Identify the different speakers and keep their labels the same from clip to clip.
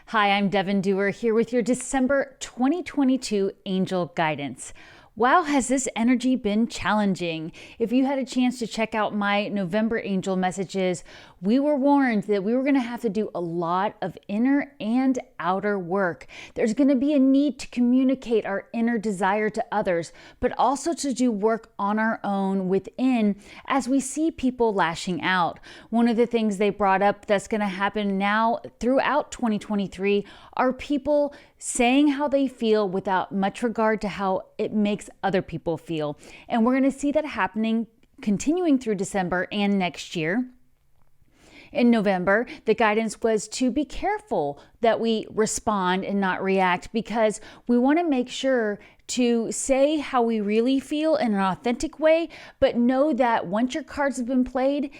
Speaker 1: Hi, I'm Devon Duerr here with your December 2022 Angel Guidance. Wow, has this energy been challenging? If you had a chance to check out my November angel messages, we were warned that we were going to have to do a lot of inner and outer work. There's going to be a need to communicate our inner desire to others, but also to do work on our own within as we see people lashing out. One of the things they brought up that's going to happen now throughout 2023 are people saying how they feel without much regard to how it makes other people feel. And we're going to see that happening continuing through December and next year. In November, the guidance was to be careful that we respond and not react, because we want to make sure to say how we really feel in an authentic way, but know that once your cards have been played,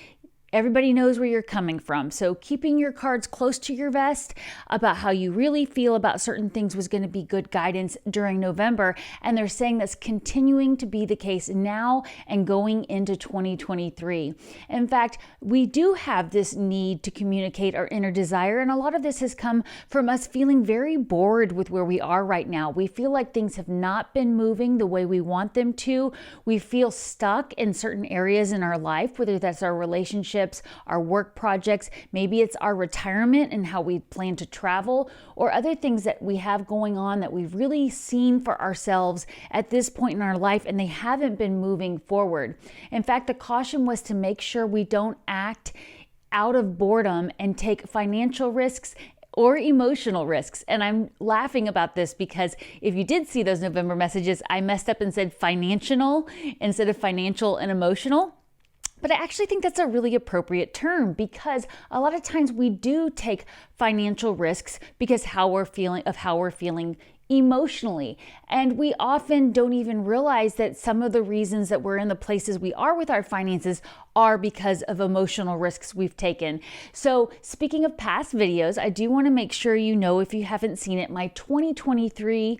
Speaker 1: everybody knows where you're coming from. So keeping your cards close to your vest about how you really feel about certain things was going to be good guidance during November. And they're saying that's continuing to be the case now and going into 2023. In fact, we do have this need to communicate our inner desire. And a lot of this has come from us feeling very bored with where we are right now. We feel like things have not been moving the way we want them to. We feel stuck in certain areas in our life, whether that's our relationship, our work projects, maybe it's our retirement and how we plan to travel, or other things that we have going on that we've really seen for ourselves at this point in our life, and they haven't been moving forward. In fact, the caution was to make sure we don't act out of boredom and take financial risks or emotional risks. And I'm laughing about this because if you did see those November messages, I messed up and said financial instead of financial and emotional. But I actually think that's a really appropriate term, because a lot of times we do take financial risks because how we're feeling emotionally. And we often don't even realize that some of the reasons that we're in the places we are with our finances are because of emotional risks we've taken. So speaking of past videos, I do want to make sure you know, if you haven't seen it, my 2023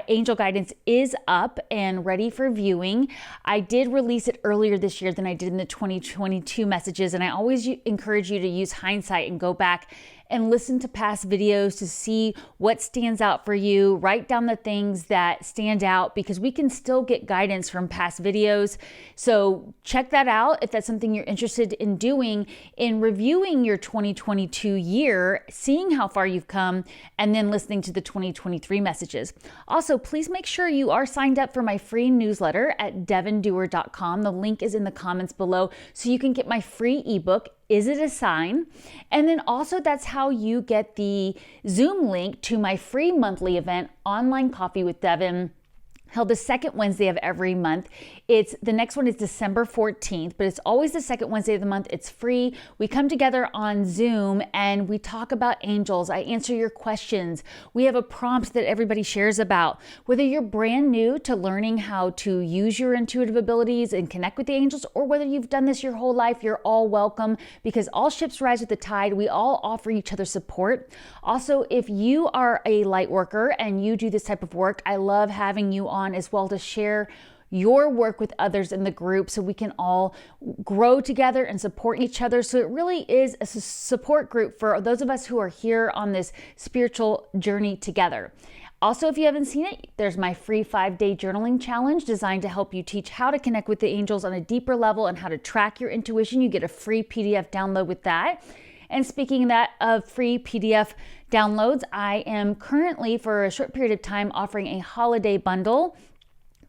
Speaker 1: Angel Guidance is up and ready for viewing. I did release it earlier this year than I did in the 2022 messages, and I always encourage you to use hindsight and go back and listen to past videos to see what stands out for you. Write down the things that stand out, because we can still get guidance from past videos. So check that out if that's something you're interested in doing, in reviewing your 2022 year, seeing how far you've come, and then listening to the 2023 messages. Also, please make sure you are signed up for my free newsletter at devonduerr.com. The link is in the comments below, so you can get my free ebook, Is It a Sign? And then also, that's how you get the Zoom link to my free monthly event, Online Coffee with Devon, held the second Wednesday of every month. The next one is December 14th, but it's always the second Wednesday of the month. It's free. We come together on Zoom and we talk about angels. I answer your questions. We have a prompt that everybody shares about. Whether you're brand new to learning how to use your intuitive abilities and connect with the angels, or whether you've done this your whole life, you're all welcome, because all ships rise with the tide. We all offer each other support. Also, if you are a light worker and you do this type of work, I love having you on as well to share your work with others in the group, so we can all grow together and support each other. So it really is a support group for those of us who are here on this spiritual journey together. Also, if you haven't seen it, there's my free 5-day journaling challenge designed to help you teach how to connect with the angels on a deeper level and how to track your intuition. You get a free PDF download with that. And speaking of free PDF downloads, I am currently, for a short period of time, offering a holiday bundle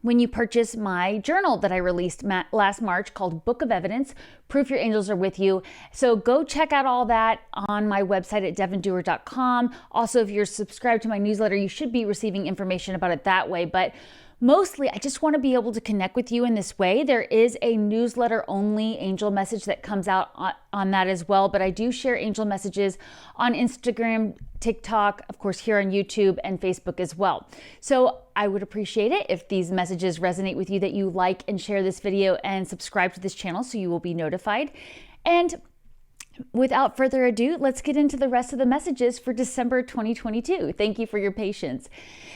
Speaker 1: when you purchase my journal that I released last March called Book of Evidence, Proof Your Angels Are With You. So go check out all that on my website at devonduerr.com. Also, if you're subscribed to my newsletter, you should be receiving information about it that way. But mostly, I just want to be able to connect with you in this way. There is a newsletter only angel message that comes out on that as well, but I do share angel messages on Instagram, TikTok, of course, here on YouTube and Facebook as well. So I would appreciate it if these messages resonate with you, that you like and share this video and subscribe to this channel so you will be notified. And without further ado, let's get into the rest of the messages for December 2022. Thank you for your patience.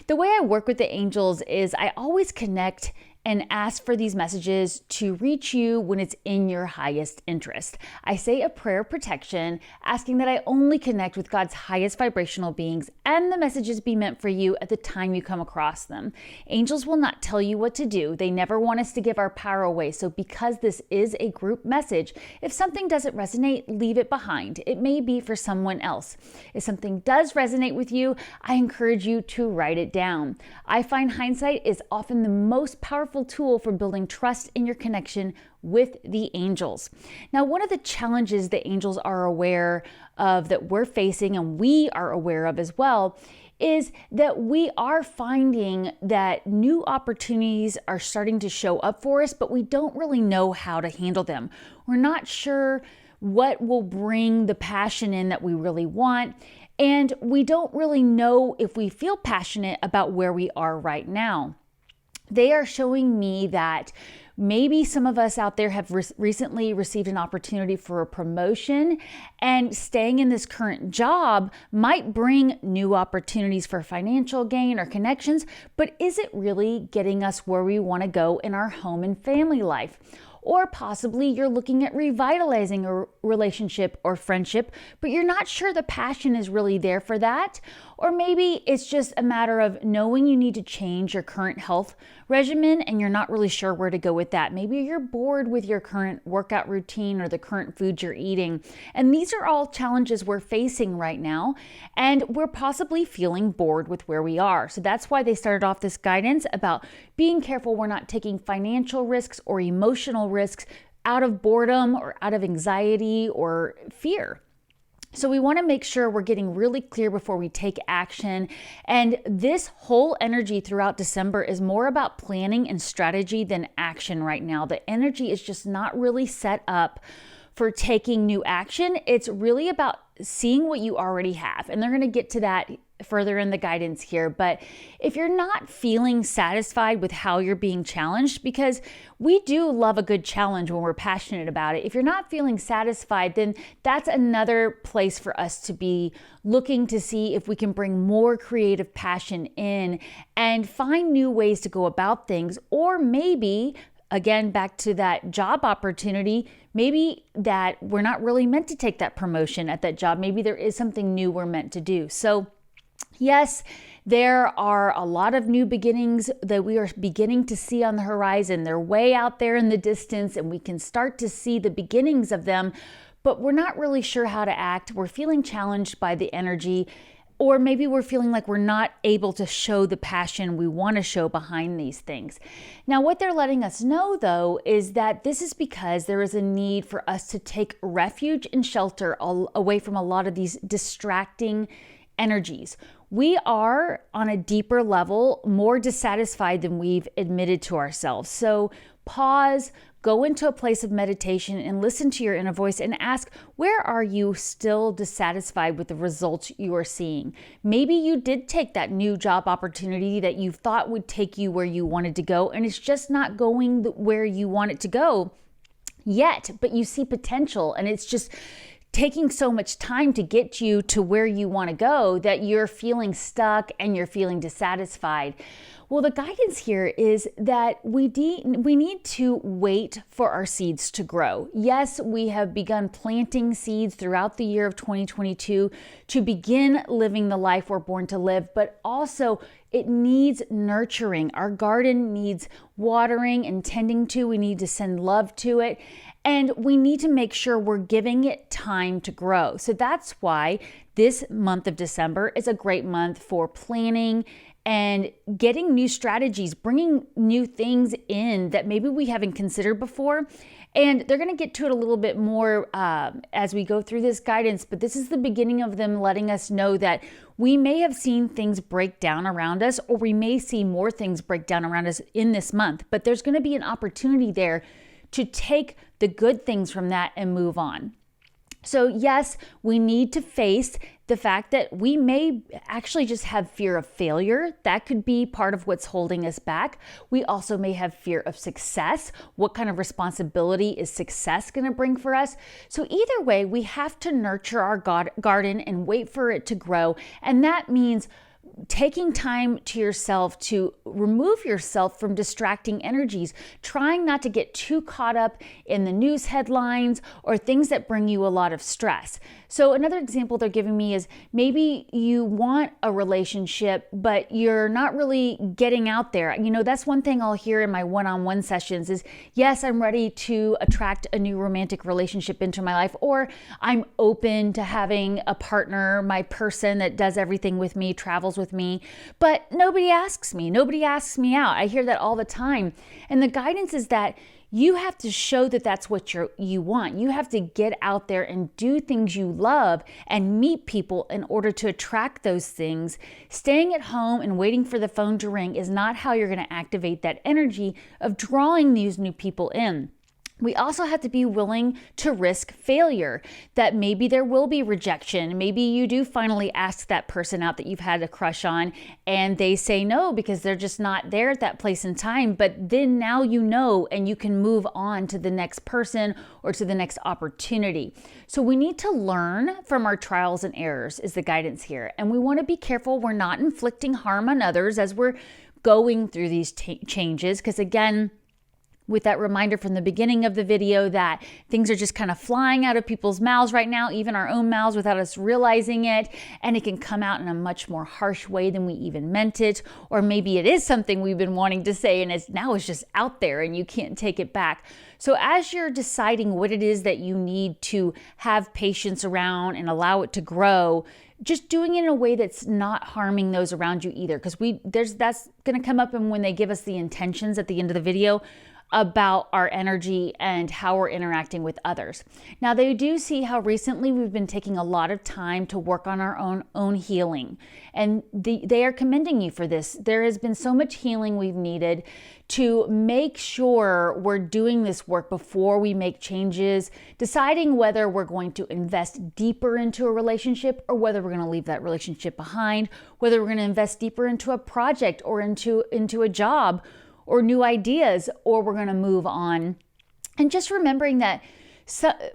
Speaker 1: The way I work with the angels is I always connect and ask for these messages to reach you when it's in your highest interest. I say a prayer of protection, asking that I only connect with God's highest vibrational beings and the messages be meant for you at the time you come across them. Angels will not tell you what to do. They never want us to give our power away. So because this is a group message, if something doesn't resonate, leave it behind. It may be for someone else. If something does resonate with you, I encourage you to write it down. I find hindsight is often the most powerful tool for building trust in your connection with the angels. Now, one of the challenges the angels are aware of that we're facing and we are aware of as well is that we are finding that new opportunities are starting to show up for us, but we don't really know how to handle them. We're not sure what will bring the passion in that we really want. And we don't really know if we feel passionate about where we are right now. They are showing me that maybe some of us out there have recently received an opportunity for a promotion, and staying in this current job might bring new opportunities for financial gain or connections, but is it really getting us where we want to go in our home and family life? Or possibly you're looking at revitalizing a relationship or friendship, but you're not sure the passion is really there for that. Or maybe it's just a matter of knowing you need to change your current health regimen and you're not really sure where to go with that. Maybe you're bored with your current workout routine or the current food you're eating. And these are all challenges we're facing right now, and we're possibly feeling bored with where we are. So that's why they started off this guidance about being careful we're not taking financial risks or emotional risks out of boredom or out of anxiety or fear. So we want to make sure we're getting really clear before we take action. And this whole energy throughout December is more about planning and strategy than action right now. The energy is just not really set up for taking new action. It's really about seeing what you already have. And they're going to get to that further in the guidance here. But if you're not feeling satisfied with how you're being challenged, because we do love a good challenge when we're passionate about it. If you're not feeling satisfied, then that's another place for us to be looking to see if we can bring more creative passion in and find new ways to go about things. Or maybe, again, back to that job opportunity, maybe that we're not really meant to take that promotion at that job. Maybe there is something new we're meant to do. So yes, there are a lot of new beginnings that we are beginning to see on the horizon. They're way out there in the distance and we can start to see the beginnings of them, but we're not really sure how to act. We're feeling challenged by the energy, or maybe we're feeling like we're not able to show the passion we want to show behind these things. Now, what they're letting us know, though, is that this is because there is a need for us to take refuge and shelter away from a lot of these distracting energies. We are on a deeper level, more dissatisfied than we've admitted to ourselves. So pause, go into a place of meditation and listen to your inner voice and ask, where are you still dissatisfied with the results you are seeing? Maybe you did take that new job opportunity that you thought would take you where you wanted to go, and it's just not going where you want it to go yet, but you see potential, and it's just taking so much time to get you to where you want to go that you're feeling stuck and you're feeling dissatisfied. Well, the guidance here is that we need to wait for our seeds to grow. Yes, we have begun planting seeds throughout the year of 2022 to begin living the life we're born to live, but also it needs nurturing. Our garden needs watering and tending to. We need to send love to it. And we need to make sure we're giving it time to grow. So that's why this month of December is a great month for planning and getting new strategies, bringing new things in that maybe we haven't considered before. And they're going to get to it a little bit more as we go through this guidance, but this is the beginning of them letting us know that we may have seen things break down around us, or we may see more things break down around us in this month, but there's going to be an opportunity there to take the good things from that and move on. So yes, we need to face the fact that we may actually just have fear of failure. That could be part of what's holding us back. We also may have fear of success. What kind of responsibility is success going to bring for us? So either way, we have to nurture our garden and wait for it to grow. And that means taking time to yourself to remove yourself from distracting energies, trying not to get too caught up in the news headlines or things that bring you a lot of stress. So another example they're giving me is maybe you want a relationship, but you're not really getting out there. That's one thing I'll hear in my one-on-one sessions is, yes, I'm ready to attract a new romantic relationship into my life, or I'm open to having a partner, my person that does everything with me, travels with me, but nobody asks me out. I hear that all the time. And the guidance is that you have to show that that's what you want. You have to get out there and do things you love and meet people in order to attract those things. Staying at home and waiting for the phone to ring is not how you're going to activate that energy of drawing these new people in. We also have to be willing to risk failure, that maybe there will be rejection. Maybe you do finally ask that person out that you've had a crush on and they say no because they're just not there at that place and time. But then now you know, and you can move on to the next person or to the next opportunity. So we need to learn from our trials and errors is the guidance here. And we want to be careful we're not inflicting harm on others as we're going through these changes. Because again, with that reminder from the beginning of the video that things are just kind of flying out of people's mouths right now, even our own mouths without us realizing it. And it can come out in a much more harsh way than we even meant it. Or maybe it is something we've been wanting to say and it's just out there and you can't take it back. So as you're deciding what it is that you need to have patience around and allow it to grow, just doing it in a way that's not harming those around you either. Because that's going to come up and when they give us the intentions at the end of the video about our energy and how we're interacting with others. Now, they do see how recently we've been taking a lot of time to work on our own healing. And they are commending you for this. There has been so much healing we've needed to make sure we're doing this work before we make changes, deciding whether we're going to invest deeper into a relationship or whether we're going to leave that relationship behind, whether we're going to invest deeper into a project or into a job or new ideas, or we're going to move on. And just remembering that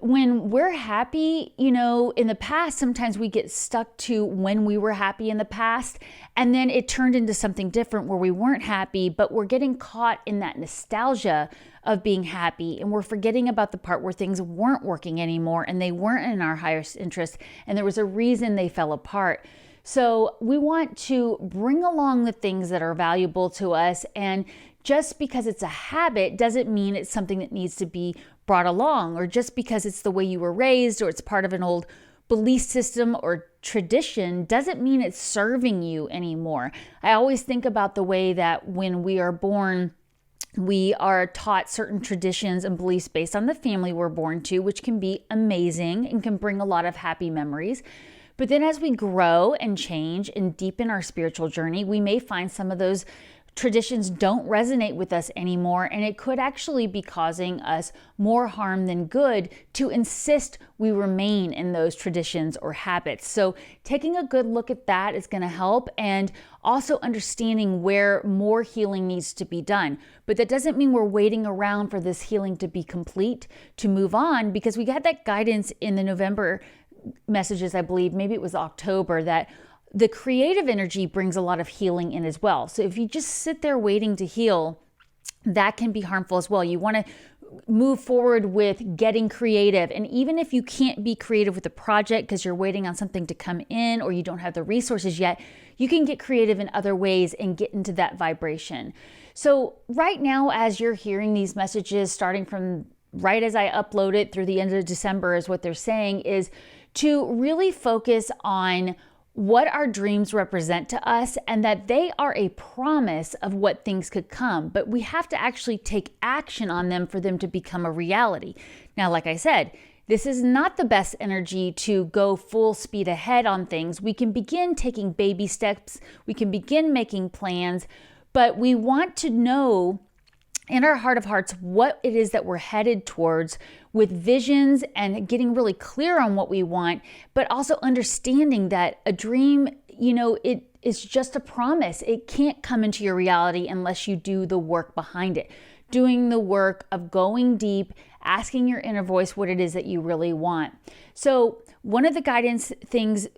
Speaker 1: when we're happy, in the past, sometimes we get stuck to when we were happy in the past, and then it turned into something different where we weren't happy, but we're getting caught in that nostalgia of being happy, and we're forgetting about the part where things weren't working anymore and they weren't in our highest interest, and there was a reason they fell apart. So we want to bring along the things that are valuable to us, and just because it's a habit doesn't mean it's something that needs to be brought along, or just because it's the way you were raised or it's part of an old belief system or tradition doesn't mean it's serving you anymore. I always think about the way that when we are born, we are taught certain traditions and beliefs based on the family we're born to, which can be amazing and can bring a lot of happy memories. But then as we grow and change and deepen our spiritual journey, we may find some of those traditions don't resonate with us anymore, and it could actually be causing us more harm than good to insist we remain in those traditions or habits. So taking a good look at that is going to help, and also understanding where more healing needs to be done. But that doesn't mean we're waiting around for this healing to be complete to move on, because we got that guidance in the November messages, I believe, maybe it was October, that the creative energy brings a lot of healing in as well. So if you just sit there waiting to heal, that can be harmful as well. You want to move forward with getting creative. And even if you can't be creative with a project because you're waiting on something to come in or you don't have the resources yet, you can get creative in other ways and get into that vibration. So right now, as you're hearing these messages, starting from right as I upload it through the end of December, is what they're saying is to really focus on what our dreams represent to us, and that they are a promise of what things could come, but we have to actually take action on them for them to become a reality. Now, like I said, this is not the best energy to go full speed ahead on things. We can begin taking baby steps, we can begin making plans, but we want to know in our heart of hearts what it is that we're headed towards, with visions and getting really clear on what we want, but also understanding that a dream, it is just a promise. It can't come into your reality unless you do the work behind it. Doing the work of going deep, asking your inner voice what it is that you really want. So one of the guidance things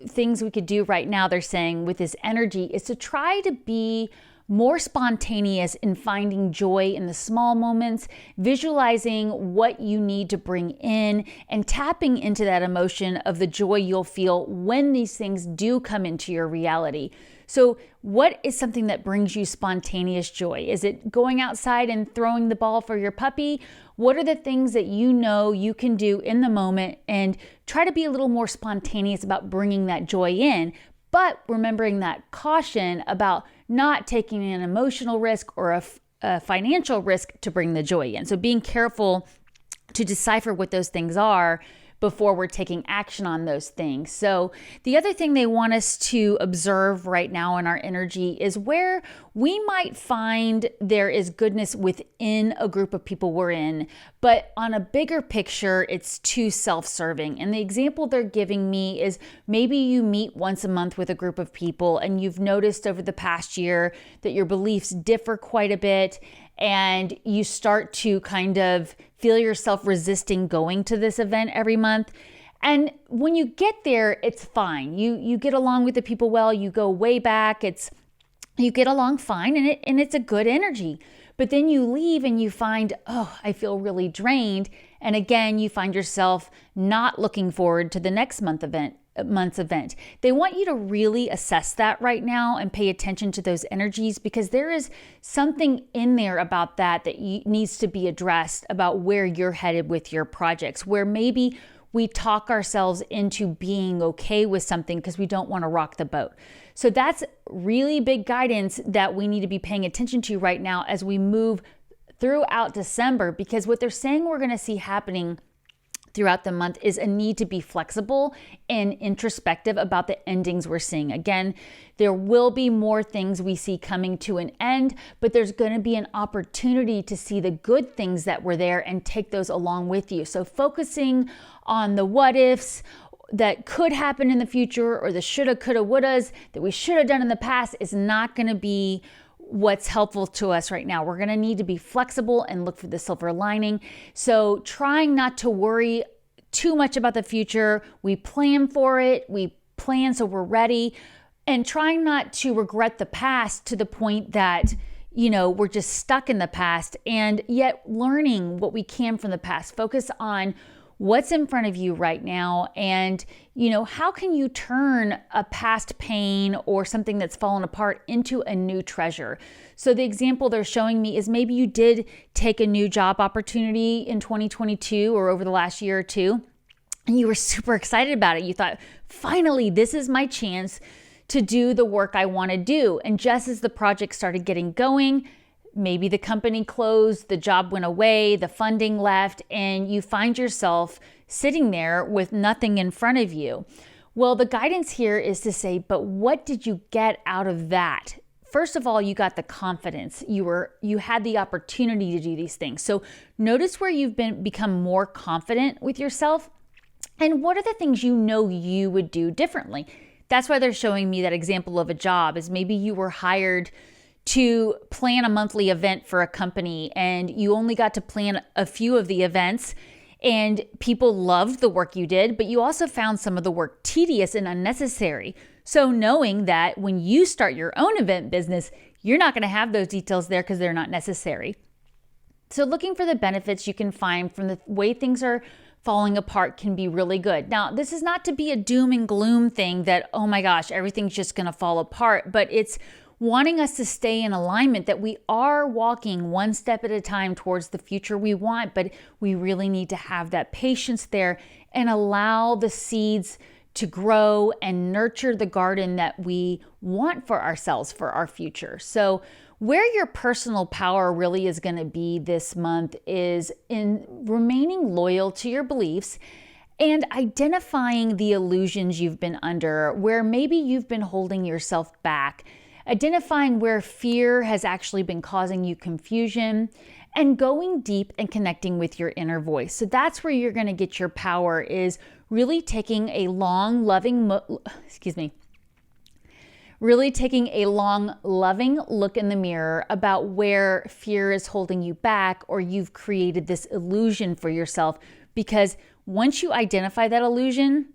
Speaker 1: we could do right now, they're saying, with this energy is to try to be more spontaneous in finding joy in the small moments, visualizing what you need to bring in, and tapping into that emotion of the joy you'll feel when these things do come into your reality. So what is something that brings you spontaneous joy? Is it going outside and throwing the ball for your puppy? What are the things that you know you can do in the moment, and try to be a little more spontaneous about bringing that joy in, but remembering that caution about not taking an emotional risk or a financial risk to bring the joy in. So being careful to decipher what those things are before we're taking action on those things. So the other thing they want us to observe right now in our energy is where we might find there is goodness within a group of people we're in, but on a bigger picture, it's too self-serving. And the example they're giving me is maybe you meet once a month with a group of people and you've noticed over the past year that your beliefs differ quite a bit, and you start to kind of feel yourself resisting going to this event every month. And when you get there, it's fine. You get along with the people well, you go way back, you get along fine, and it's a good energy. But then you leave and you find, oh, I feel really drained. And again, you find yourself not looking forward to the next month's event. They want you to really assess that right now and pay attention to those energies, because there is something in there about that needs to be addressed about where you're headed with your projects, where maybe we talk ourselves into being okay with something because we don't want to rock the boat. So that's really big guidance that we need to be paying attention to right now as we move throughout December, because what they're saying we're going to see happening throughout the month is a need to be flexible and introspective about the endings we're seeing. Again, there will be more things we see coming to an end, but there's going to be an opportunity to see the good things that were there and take those along with you. So focusing on the what ifs that could happen in the future, or the shoulda, coulda, wouldas that we should have done in the past, is not going to be what's helpful to us right now. We're going to need to be flexible and look for the silver lining. So trying not to worry too much about the future. We plan for it. We plan so we're ready, and trying not to regret the past to the point that, we're just stuck in the past, and yet learning what we can from the past. Focus on what's in front of you right now, and how can you turn a past pain or something that's fallen apart into a new treasure. So the example they're showing me is maybe you did take a new job opportunity in 2022 or over the last year or two, and you were super excited about it. You thought, finally, this is my chance to do the work I want to do. And just as the project started getting going, maybe the company closed, the job went away, the funding left, and you find yourself sitting there with nothing in front of you. Well, the guidance here is to say, but what did you get out of that? First of all, you got the confidence. You had the opportunity to do these things. So notice where you've become more confident with yourself, and what are the things you would do differently. That's why they're showing me that example of a job, is maybe you were hired to plan a monthly event for a company, and you only got to plan a few of the events, and people loved the work you did, but you also found some of the work tedious and unnecessary. So knowing that when you start your own event business, you're not going to have those details there because they're not necessary. So looking for the benefits you can find from the way things are falling apart can be really good. Now, this is not to be a doom and gloom thing that, oh my gosh, everything's just going to fall apart, but it's wanting us to stay in alignment, that we are walking one step at a time towards the future we want, but we really need to have that patience there and allow the seeds to grow and nurture the garden that we want for ourselves, for our future. So where your personal power really is going to be this month is in remaining loyal to your beliefs and identifying the illusions you've been under, where maybe you've been holding yourself back, identifying where fear has actually been causing you confusion, and going deep and connecting with your inner voice. So that's where you're going to get your power, is really taking a long, loving look in the mirror about where fear is holding you back, or you've created this illusion for yourself. Because once you identify that illusion,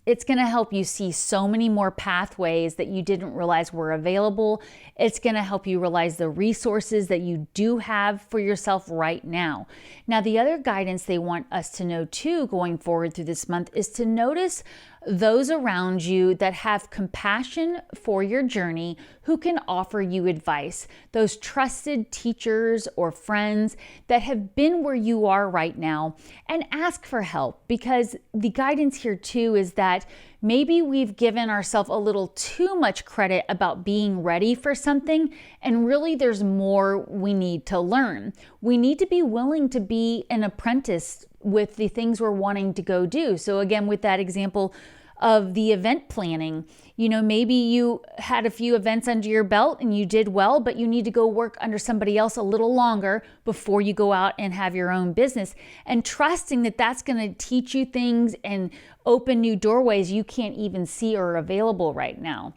Speaker 1: It's going to help you see so many more pathways that you didn't realize were available. It's going to help you realize the resources that you do have for yourself right now. Now, the other guidance they want us to know too going forward through this month is to notice those around you that have compassion for your journey, who can offer you advice. Those trusted teachers or friends that have been where you are right now, and ask for help, because the guidance here too is that maybe we've given ourselves a little too much credit about being ready for something, and really there's more we need to learn. We need to be willing to be an apprentice with the things we're wanting to go do. So again, with that example of the event planning, maybe you had a few events under your belt and you did well, but you need to go work under somebody else a little longer before you go out and have your own business, and trusting that that's going to teach you things and open new doorways you can't even see or are available right now.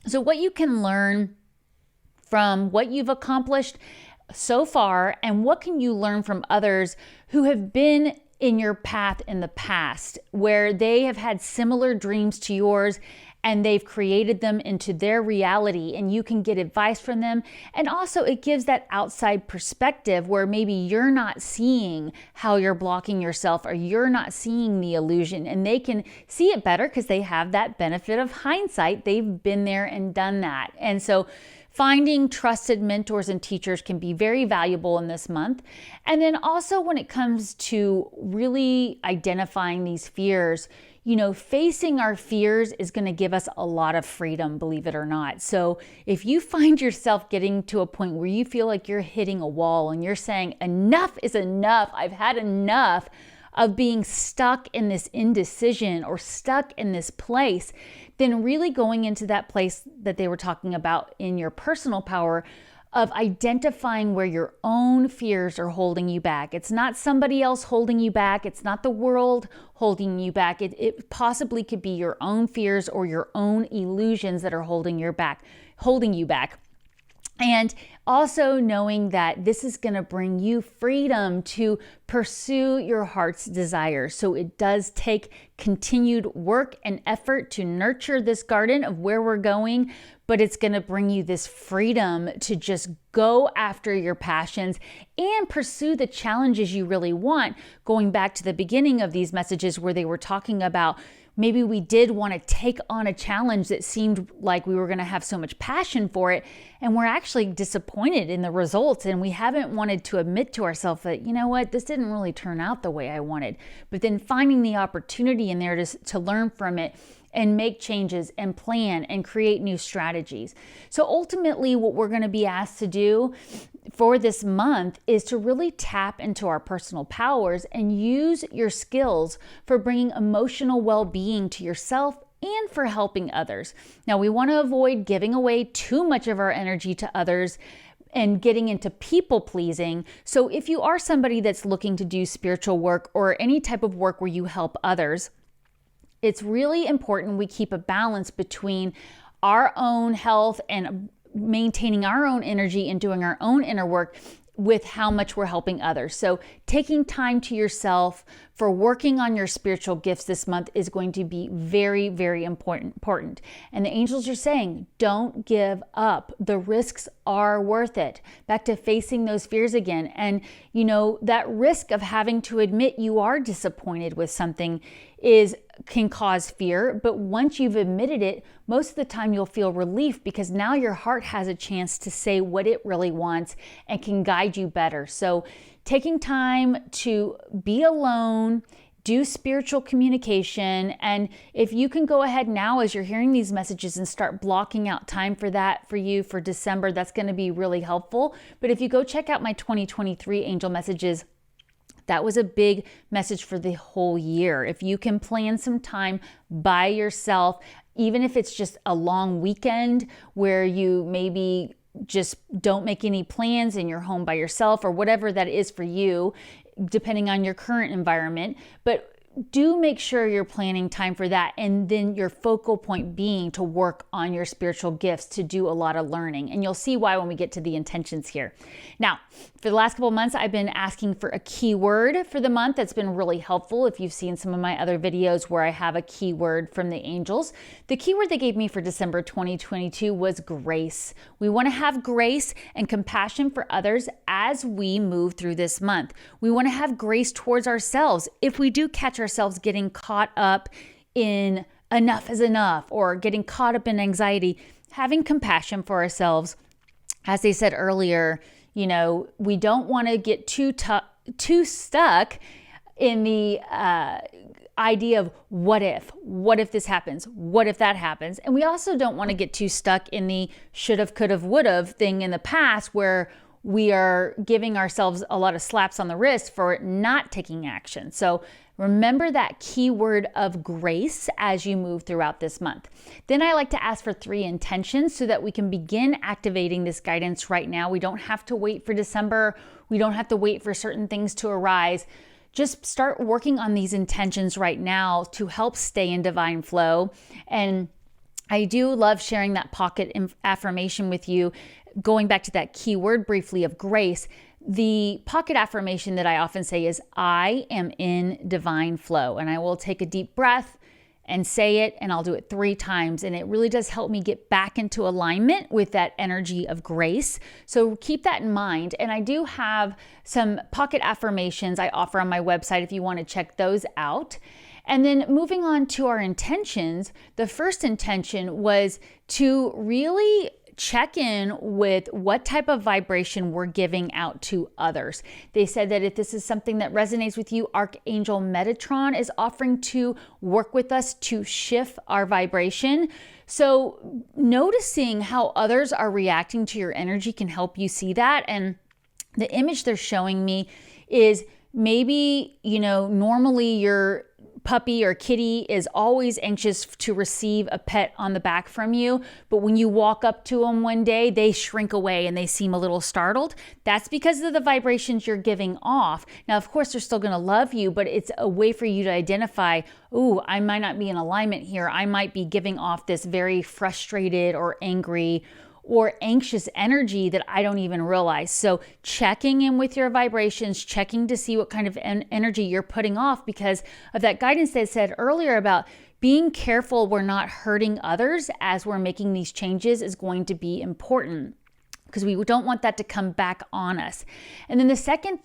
Speaker 1: So what you can learn from what you've accomplished so far, and what can you learn from others who have been in your path in the past, where they have had similar dreams to yours and they've created them into their reality, and you can get advice from them. And also it gives that outside perspective where maybe you're not seeing how you're blocking yourself, or you're not seeing the illusion, and they can see it better because they have that benefit of hindsight. They've been there and done that. And so finding trusted mentors and teachers can be very valuable in this month. And then also when it comes to really identifying these fears, facing our fears is going to give us a lot of freedom, believe it or not. So if you find yourself getting to a point where you feel like you're hitting a wall and you're saying, enough is enough, I've had enough of being stuck in this indecision or stuck in this place, then really going into that place that they were talking about in your personal power of identifying where your own fears are holding you back. It's not somebody else holding you back. It's not the world holding you back. It possibly could be your own fears or your own illusions that are holding you back. And also knowing that this is going to bring you freedom to pursue your heart's desires. So it does take continued work and effort to nurture this garden of where we're going, but it's going to bring you this freedom to just go after your passions and pursue the challenges you really want. Going back to the beginning of these messages where they were talking about maybe we did want to take on a challenge that seemed like we were going to have so much passion for it, and we're actually disappointed in the results, and we haven't wanted to admit to ourselves that, this didn't really turn out the way I wanted. But then finding the opportunity in there to learn from it and make changes and plan and create new strategies. So ultimately, what we're going to be asked to do for this month is to really tap into our personal powers and use your skills for bringing emotional well-being to yourself and for helping others. Now, we want to avoid giving away too much of our energy to others and getting into people pleasing. So if you are somebody that's looking to do spiritual work or any type of work where you help others, it's really important we keep a balance between our own health and maintaining our own energy and doing our own inner work with how much we're helping others. So taking time to yourself for working on your spiritual gifts this month is going to be very, very important. And the angels are saying, don't give up. The risks are worth it. Back to facing those fears again. And that risk of having to admit you are disappointed with something can cause fear, but once you've admitted it, most of the time you'll feel relief because now your heart has a chance to say what it really wants and can guide you better. So taking time to be alone, do spiritual communication, and if you can go ahead now as you're hearing these messages and start blocking out time for that for you for December, that's going to be really helpful. But if you go check out my 2023 angel messages, that was a big message for the whole year. If you can plan some time by yourself, even if it's just a long weekend where you maybe just don't make any plans and you're home by yourself or whatever that is for you, depending on your current environment, but do make sure you're planning time for that. And then your focal point being to work on your spiritual gifts, to do a lot of learning. And you'll see why when we get to the intentions here. Now, for the last couple of months, I've been asking for a keyword for the month. That's been really helpful. If you've seen some of my other videos where I have a keyword from the angels, the keyword they gave me for December 2022 was grace. We want to have grace and compassion for others as we move through this month. We want to have grace towards ourselves. If we do catch ourselves getting caught up in enough is enough or getting caught up in anxiety, having compassion for ourselves. As they said earlier, we don't want to get too stuck in the idea of what if this happens, what if that happens. And we also don't want to get too stuck in the should've, could've, would've thing in the past where we are giving ourselves a lot of slaps on the wrist for not taking action. So remember that keyword of grace as you move throughout this month. Then I like to ask for 3 intentions so that we can begin activating this guidance right now. We don't have to wait for December. We don't have to wait for certain things to arise. Just start working on these intentions right now to help stay in divine flow. And I do love sharing that pocket affirmation with you. Going back to that keyword briefly of grace, the pocket affirmation that I often say is, I am in divine flow. And I will take a deep breath and say it, and I'll do it 3 times. And it really does help me get back into alignment with that energy of grace. So keep that in mind. And I do have some pocket affirmations I offer on my website if you want to check those out. And then moving on to our intentions, the first intention was to really check in with what type of vibration we're giving out to others. They said that if this is something that resonates with you, Archangel Metatron is offering to work with us to shift our vibration. So noticing how others are reacting to your energy can help you see that. And the image they're showing me is maybe, normally your puppy or kitty is always anxious to receive a pet on the back from you. But when you walk up to them one day, they shrink away and they seem a little startled. That's because of the vibrations you're giving off. Now, of course, they're still going to love you, but it's a way for you to identify, ooh, I might not be in alignment here. I might be giving off this very frustrated or angry or anxious energy that I don't even realize. So checking in with your vibrations, checking to see what kind of energy you're putting off, because of that guidance they said earlier about being careful we're not hurting others as we're making these changes is going to be important, because we don't want that to come back on us. And then the second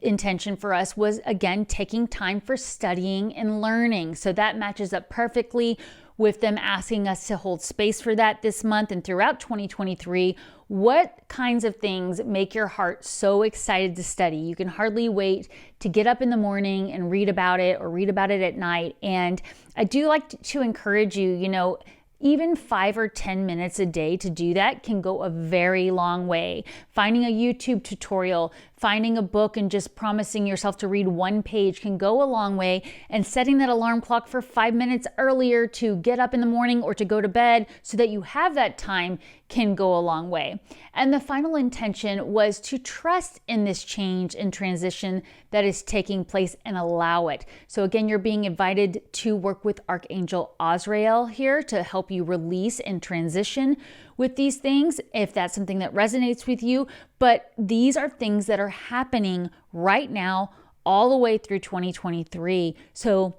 Speaker 1: intention for us was, again, taking time for studying and learning. So that matches up perfectly with them asking us to hold space for that this month and throughout 2023. What kinds of things make your heart so excited to study? You can hardly wait to get up in the morning and read about it, or read about it at night. And I do like to encourage you, even 5 or 10 minutes a day to do that can go a very long way. Finding a YouTube tutorial, finding a book and just promising yourself to read 1 page can go a long way. And setting that alarm clock for 5 minutes earlier to get up in the morning or to go to bed so that you have that time can go a long way. And the final intention was to trust in this change and transition that is taking place and allow it. So again, you're being invited to work with Archangel Azrael here to help you release and transition with these things, if that's something that resonates with you. But these are things that are happening right now all the way through 2023. So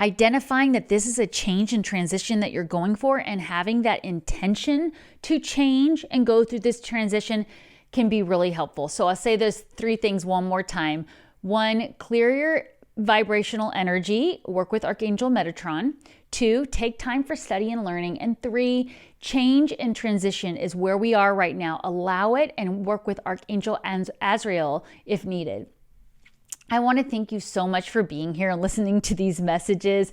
Speaker 1: identifying that this is a change and transition that you're going for, and having that intention to change and go through this transition can be really helpful. So I'll say those 3 things one more time. 1, clear your vibrational energy, work with Archangel Metatron. 2, take time for study and learning. And 3, change and transition is where we are right now. Allow it and work with Archangel Azrael if needed. I want to thank you so much for being here and listening to these messages.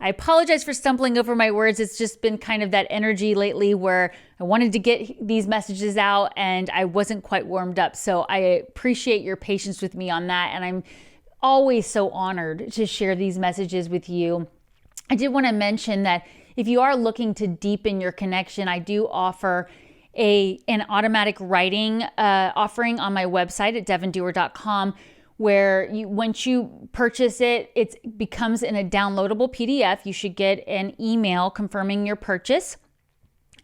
Speaker 1: I apologize for stumbling over my words. It's just been kind of that energy lately where I wanted to get these messages out and I wasn't quite warmed up. So I appreciate your patience with me on that. And I'm always so honored to share these messages with you. I did want to mention that if you are looking to deepen your connection, I do offer an automatic writing offering on my website at devonduerr.com, where once you purchase it, it becomes in a downloadable PDF. You should get an email confirming your purchase.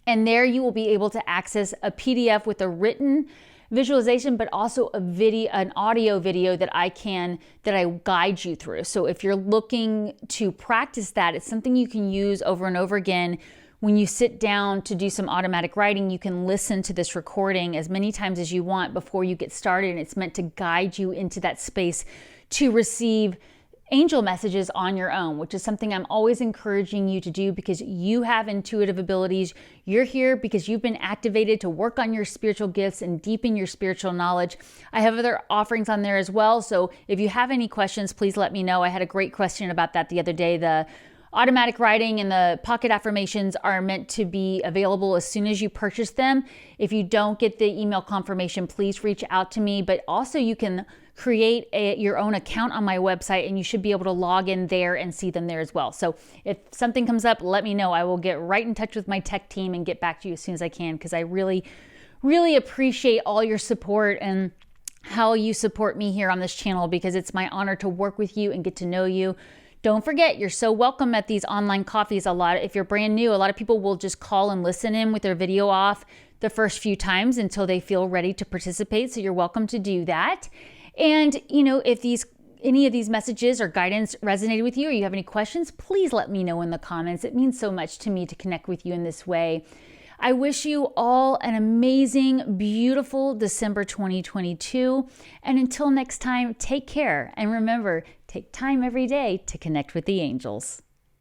Speaker 1: And there you will be able to access a PDF with a written visualization, but also an audio video that I guide you through. So if you're looking to practice that, it's something you can use over and over again. When you sit down to do some automatic writing, you can listen to this recording as many times as you want before you get started. And it's meant to guide you into that space to receive angel messages on your own, which is something I'm always encouraging you to do because you have intuitive abilities. You're here because you've been activated to work on your spiritual gifts and deepen your spiritual knowledge. I have other offerings on there as well. So if you have any questions, please let me know. I had a great question about that the other day. The automatic writing and the pocket affirmations are meant to be available as soon as you purchase them. If you don't get the email confirmation, please reach out to me. But also you can create your own account on my website and you should be able to log in there and see them there as well. So if something comes up, let me know. I will get right in touch with my tech team and get back to you as soon as I can because I really, really appreciate all your support and how you support me here on this channel because it's my honor to work with you and get to know you. Don't forget, you're so welcome at these online coffees. If you're brand new, a lot of people will just call and listen in with their video off the first few times until they feel ready to participate. So you're welcome to do that. And, if any of these messages or guidance resonated with you or you have any questions, please let me know in the comments. It means so much to me to connect with you in this way. I wish you all an amazing, beautiful December 2022. And until next time, take care. And remember, take time every day to connect with the angels.